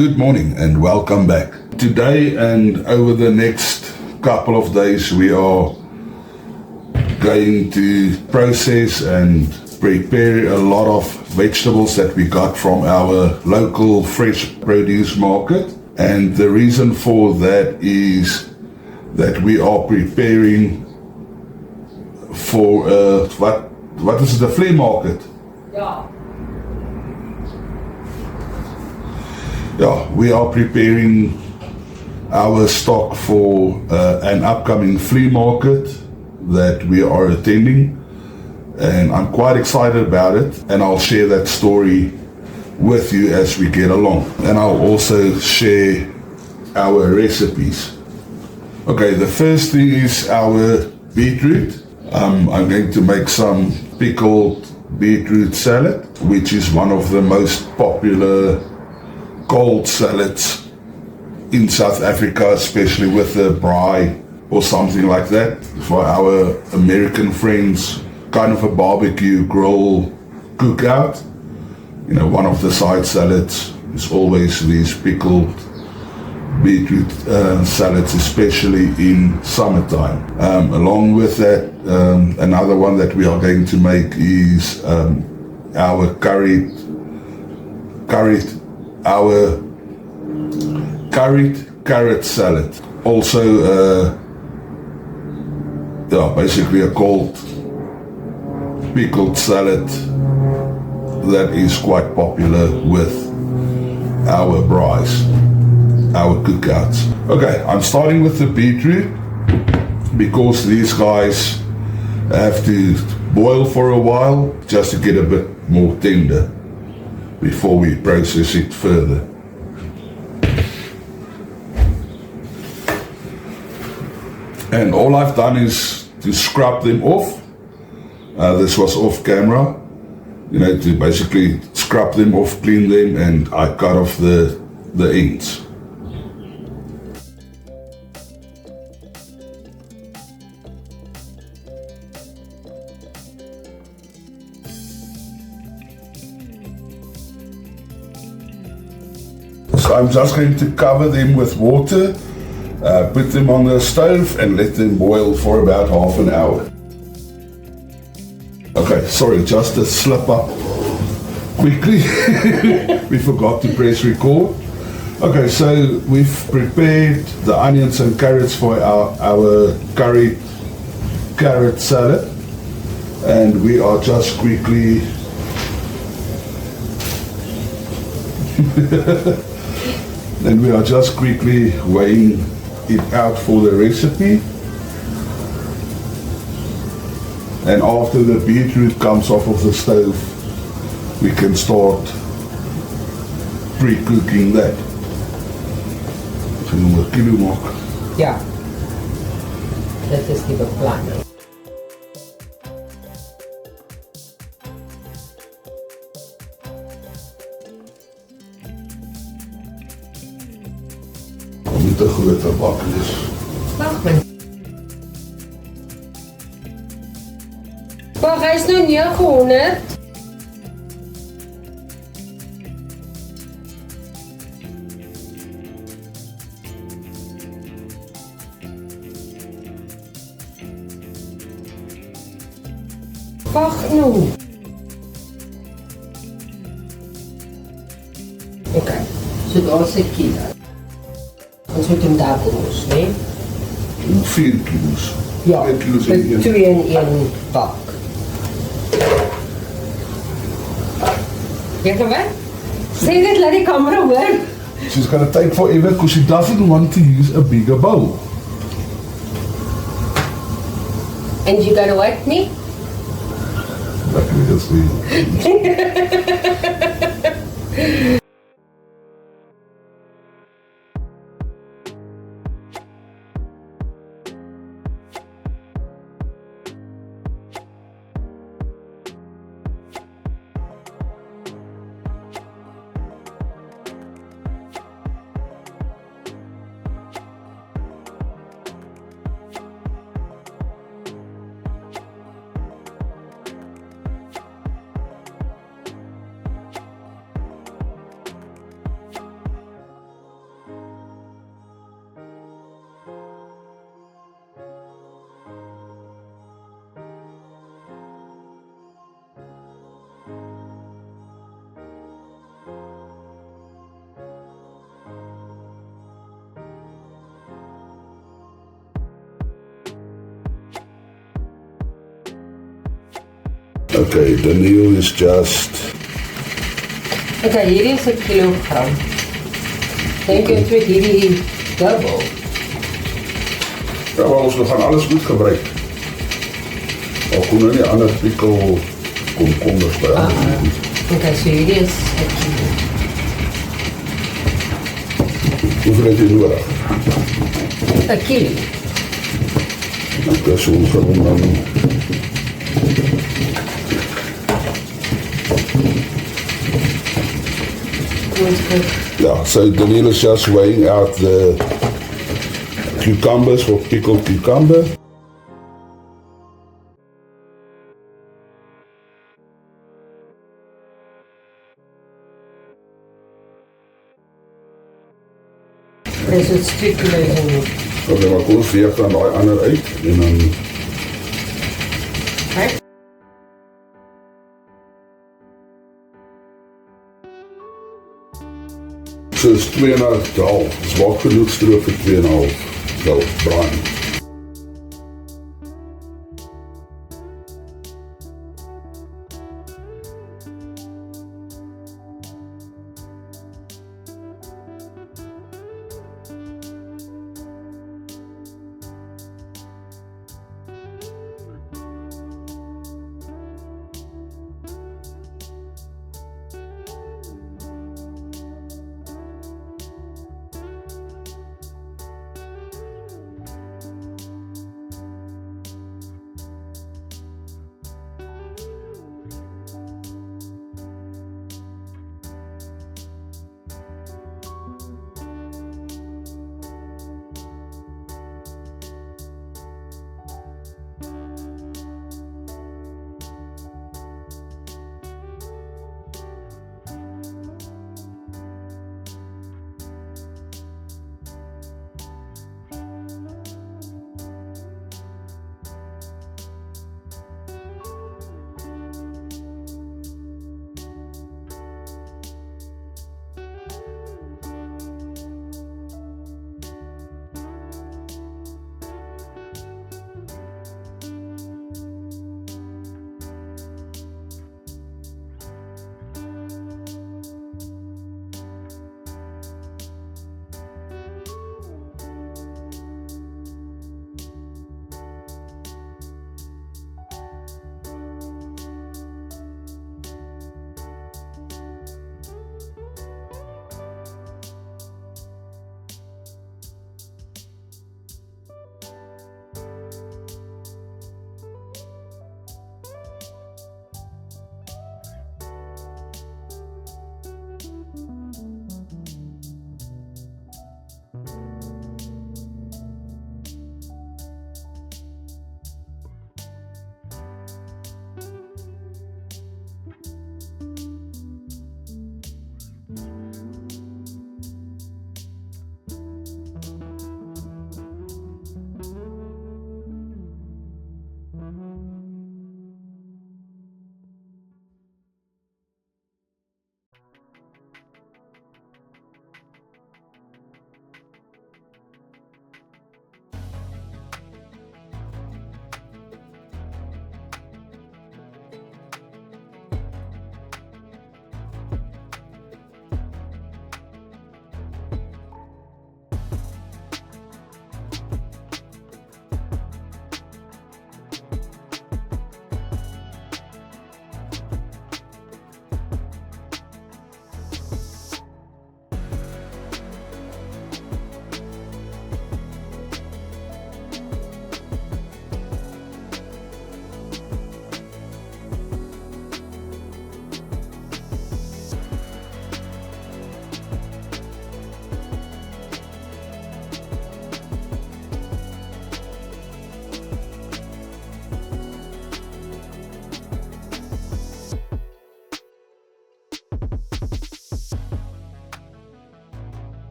Good morning and welcome back. Today and over the next couple of days we are going to process and prepare a lot of vegetables that we got from our local fresh produce market. And the reason for that is that we are preparing for what is the flea market? Yeah, we are preparing our stock for an upcoming flea market that we are attending, and I'm quite excited about it, and I'll share that story with you as we get along, and I'll also share our recipes. Okay, the first thing is our beetroot. I'm going to make some pickled beetroot salad, which is one of the most popular cold salads in South Africa, especially with a braai or something like that. For our American friends, kind of a barbecue grill cookout. You know, one of the side salads is always these pickled beetroot salads, especially in summertime. Along with that, another one that we are going to make is our curried carrot salad. Also, basically a cold pickled salad that is quite popular with our braais, our cookouts. Okay, I'm starting with the beetroot because these guys have to boil for a while just to get a bit more tender before we process it further. And all I've done is to scrub them off. This was off camera, to basically scrub them off, clean them, and I cut off the ends. So I'm just going to cover them with water, put them on the stove and let them boil for about half an hour. Okay, sorry, just a slip up quickly. We forgot to press record. Okay, so we've prepared the onions and carrots for our curry carrot salad, and we are just quickly weighing it out for the recipe. And after the beetroot comes off of the stove, we can start pre-cooking that. Ja, dat is die beplanning. Niet een grote bak is. Wacht maar. Maar hij is nog 900. Wacht nu. Oké, so daar is 'n kilo. Ons moet hem daar boos, nee? 4 kilo's. Ja, 4 kilo's met in 2 in 1 bak. Jy kan wat? Sê dit, laat die camera hoor. She's gonna take forever because she doesn't want to use a bigger bowl. And you gonna what, me? That is the Okay, the meal is just... Okay, hierdie is 'n kilogram. Dink jy het hierdie dubbel? Ja, maar ons gaan alles goed gebruik. Al kon nou nie ander pikkel komkommers by aan. Okay, so hierdie is 'n kilo. Hoeveel het jy nodig? 'n kilo. Okay, so ons gaan hom dan... Yeah, so Daniel is just weighing out the cucumbers for pickled cucumber. Dis het 2 kilo in. Okay, maar kom ons veeg dan daai ander uit en dan... Okay. So is 2,5. Dis wel genoeg stroop vir 2,5 wel braai.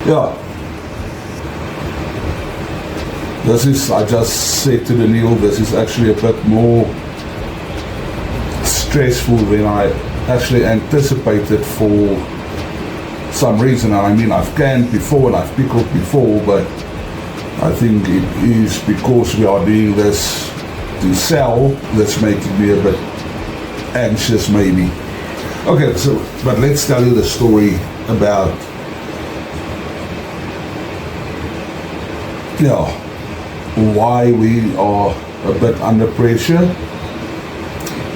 Yeah. This is, I just said to Daniel, this is actually a bit more stressful than I actually anticipated for some reason. I mean, I've canned before and I've pickled before, but I think it is because we are doing this to sell that's making me a bit anxious maybe. Okay, so, but let's tell you the story about why we are a bit under pressure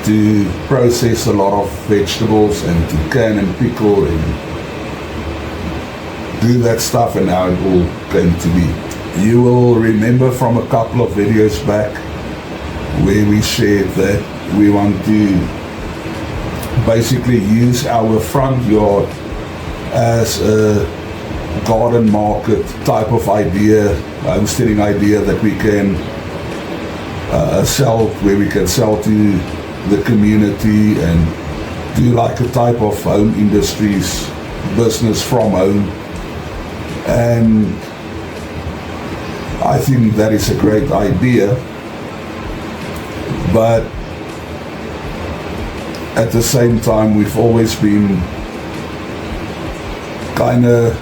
to process a lot of vegetables and to can and pickle and do that stuff, and how it all came to be. You will remember from a couple of videos back where we shared that we want to basically use our front yard as a garden market type of idea, homesteading idea that we can sell, where we can sell to the community and do like a type of home industries business from home. And I think that is a great idea, but at the same time we've always been kind of,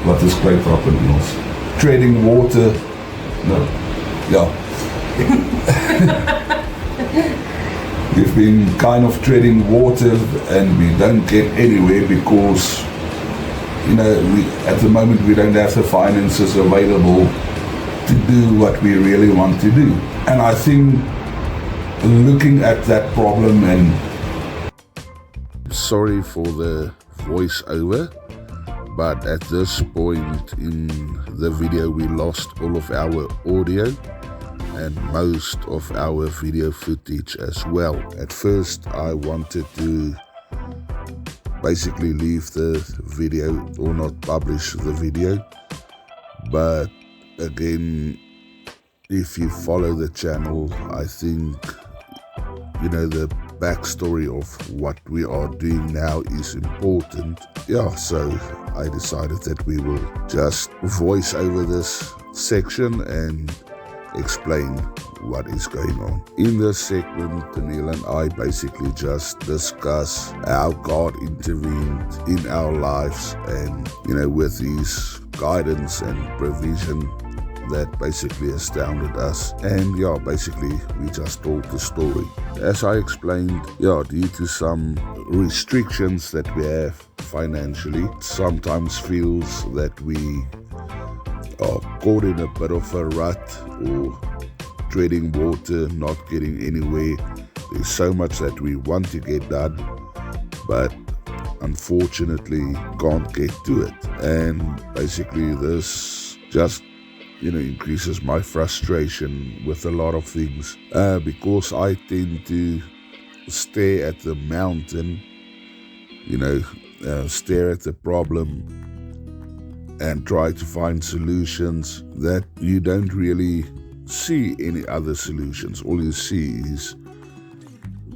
what is great for Niels? Treading water. No. Yeah. We've been kind of treading water and we don't get anywhere because, you know, at the moment we don't have the finances available to do what we really want to do. And I think looking at that problem, and sorry for the voiceover, but at this point in the video we lost all of our audio and most of our video footage as well. At first I wanted to basically leave the video or not publish the video, but again, if you follow the channel, I think, you know, the backstory of what we are doing now is important. Yeah, so I decided that we will just voice over this section and explain what is going on. In this segment, Daniel and I basically just discuss how God intervened in our lives and, you know, with his guidance and provision that basically astounded us. And yeah, basically we just told the story. As I explained, yeah, due to some restrictions that we have financially, it sometimes feels that we are caught in a bit of a rut or treading water, not getting anywhere. There's so much that we want to get done, but unfortunately can't get to it. And basically this just, you know, increases my frustration with a lot of things, because I tend to stare at the mountain, you know, stare at the problem and try to find solutions that you don't really see any other solutions. All you see is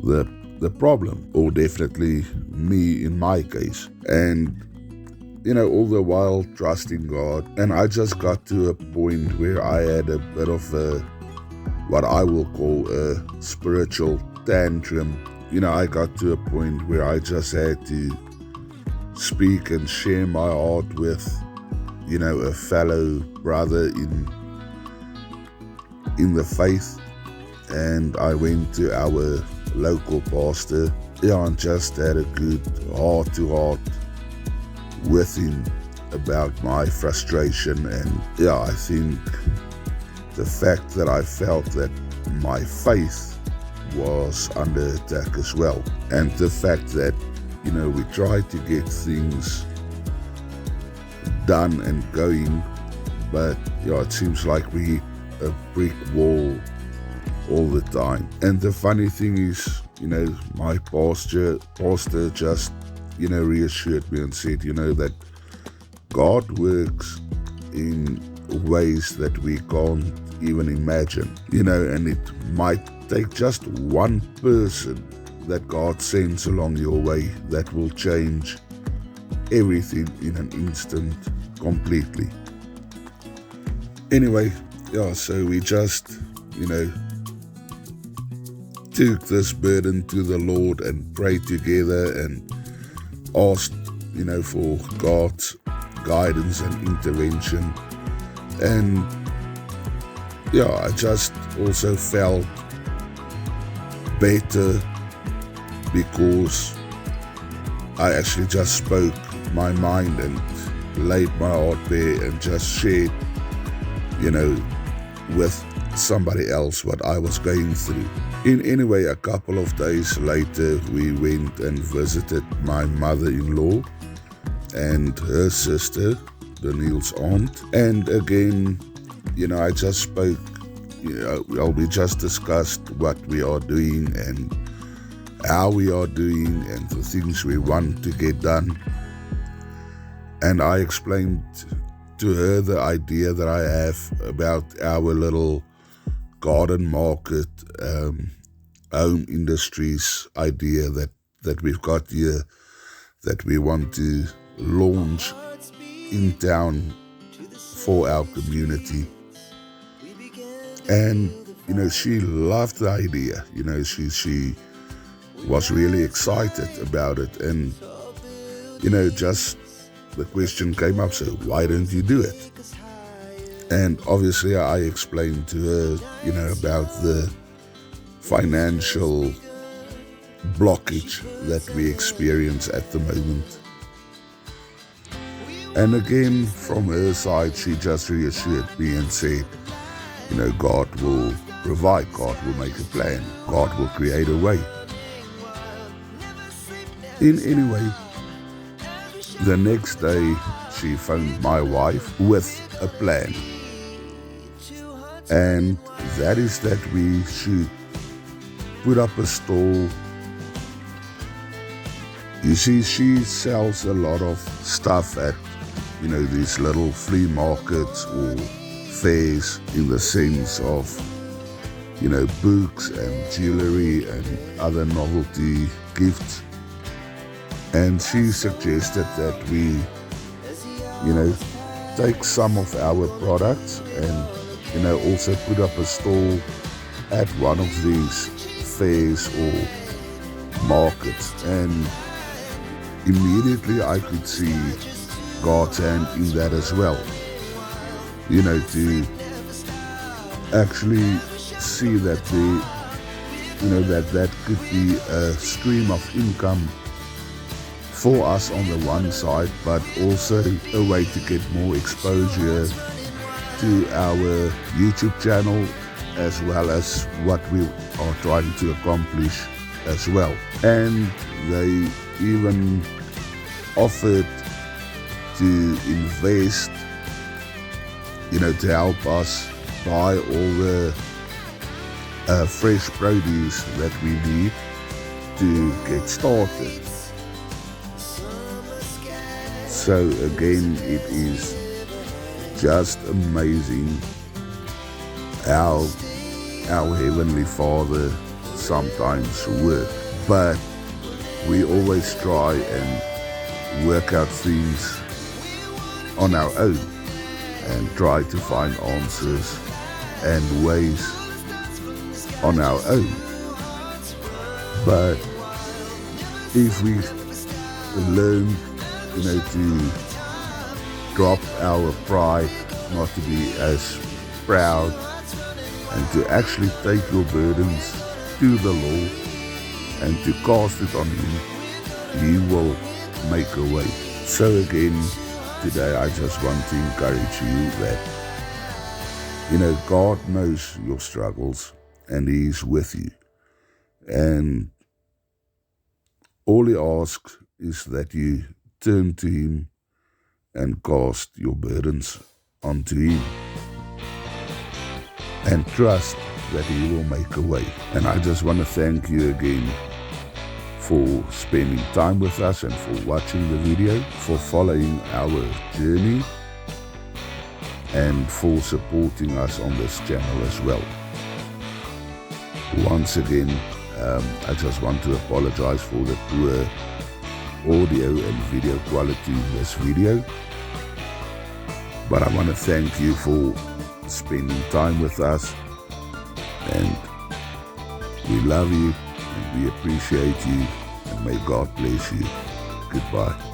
the problem, or definitely me in my case. And you know, all the while trusting God. And I just got to a point where I had a bit of a, what I will call a spiritual tantrum. You know, I got to a point where I just had to speak and share my heart with, you know, a fellow brother in the faith. And I went to our local pastor, yeah, and just had a good heart-to-heart with him about my frustration. And yeah, I think the fact that I felt that my faith was under attack as well, and the fact that, you know, we try to get things done and going, but yeah, it seems like we hit a brick wall all the time. And the funny thing is, my pastor just, reassured me and said, that God works in ways that we can't even imagine, and it might take just one person that God sends along your way that will change everything in an instant completely. Anyway, so we just, took this burden to the Lord and prayed together and asked, for God's guidance and intervention. And I just also felt better because I actually just spoke my mind and laid my heart bare and just shared, with somebody else what I was going through. Anyway, a couple of days later, we went and visited my mother-in-law and her sister, Daniel's aunt. And again, I just spoke, we just discussed what we are doing and how we are doing and the things we want to get done. And I explained to her the idea that I have about our little garden market, home industries idea that we've got here, that we want to launch in town for our community. And she loved the idea. She was really excited about it. And just the question came up, so why don't you do it? And obviously I explained to her, about the financial blockage that we experience at the moment. And again, from her side, she just reassured me and said, God will provide, God will make a plan, God will create a way. Anyway, the next day she phoned my wife with a plan. And that is that we should put up a stall. You see, she sells a lot of stuff at, these little flea markets or fairs, in the sense of, books and jewelry and other novelty gifts. And she suggested that we, take some of our products and, also put up a stall at one of these fairs or markets. And immediately I could see God's hand in that as well. To actually see that that could be a stream of income for us on the one side, but also a way to get more exposure to our YouTube channel, as well as what we are trying to accomplish as well. And they even offered to invest, to help us buy all the fresh produce that we need to get started. So again, it is just amazing how our Heavenly Father sometimes works. But we always try and work out things on our own and try to find answers and ways on our own. But if we learn, to drop our pride, not to be as proud, and to actually take your burdens to the Lord and to cast it on Him, He will make a way. So again, today I just want to encourage you that, God knows your struggles and He is with you. And all He asks is that you turn to Him and cast your burdens onto Him and trust that He will make a way. And I just want to thank you again for spending time with us and for watching the video, for following our journey, and for supporting us on this channel as well. Once again, I just want to apologize for the poor audio and video quality in this video, but I want to thank you for spending time with us, and we love you and we appreciate you, and may God bless you. Goodbye.